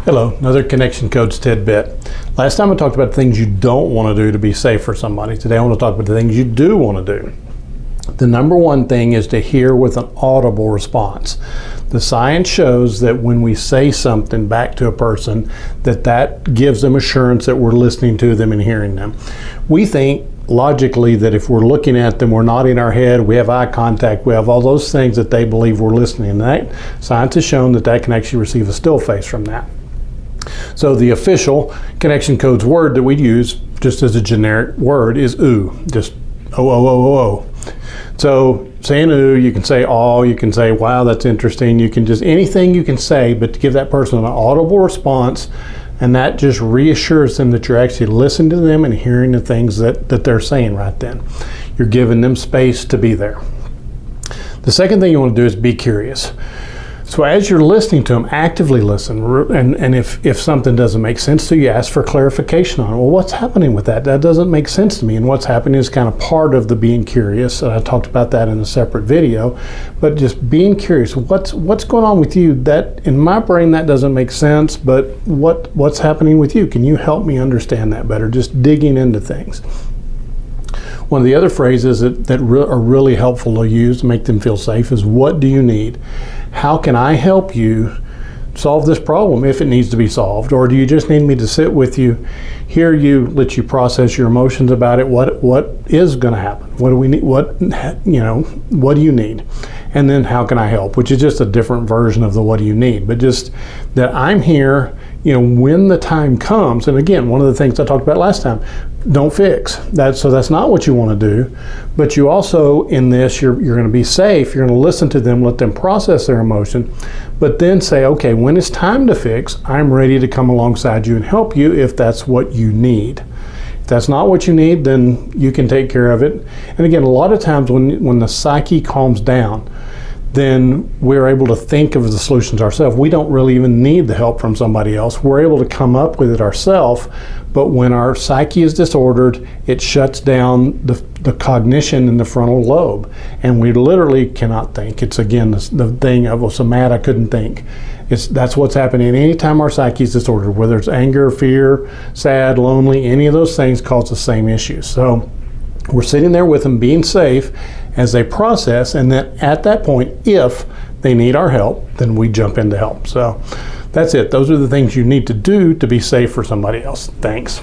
Hello, another Connection Codes tidbit. Last time I talked about things you don't want to do to be safe for somebody. Today I want to talk about the things you do want to do. The number one thing is to hear with an audible response. The science shows that when we say something back to a person, that gives them assurance that we're listening to them and hearing them. We think logically that if we're looking at them, we're nodding our head, we have eye contact, we have all those things that they believe we're listening. And that science has shown that can actually receive a still face from that. So the official Connection Codes word that we use, just as a generic word, is ooh, just O-O-O-O-O. So saying ooh, you can say aw, you can say wow, that's interesting, you can just, anything you can say, but to give that person an audible response, and that just reassures them that you're actually listening to them and hearing the things that they're saying right then. You're giving them space to be there. The second thing you want to do is be curious. So as you're listening to them, actively listen, and if something doesn't make sense to you, ask for clarification on it. Well, what's happening with that? That doesn't make sense to me, and what's happening is kind of part of the being curious. I talked about that in a separate video, but just being curious. What's going on with you? That in my brain that doesn't make sense, but what's happening with you? Can you help me understand that better? Just digging into things. One of the other phrases that are really helpful to use to make them feel safe is, what do you need? How can I help you solve this problem if it needs to be solved? Or do you just need me to sit with you, hear you, let you process your emotions about it? What is going to happen? What do we need? What do you need? And then how can I help? Which is just a different version of the what do you need. But just that I'm here, when the time comes. And again, one of the things I talked about last time, don't fix that. So that's not what you want to do. But you also, in this, you're going to be safe. You're going to listen to them, let them process their emotion, but then say, okay, when it's time to fix, I'm ready to come alongside you and help you if that's what you need. If that's not what you need, then you can take care of it. And again, a lot of times when the psyche calms down, then we're able to think of the solutions ourselves. We don't really even need the help from somebody else. We're able to come up with it ourselves, but when our psyche is disordered, it shuts down the cognition in the frontal lobe, and we literally cannot think. It's again the thing of, well, so mad I couldn't think. That's what's happening anytime our psyche is disordered, whether it's anger, fear, sad, lonely, any of those things cause the same issues. So we're sitting there with them, being safe as they process, and then at that point, if they need our help, then we jump in to help. So that's it. Those are the things you need to do to be safe for somebody else. Thanks.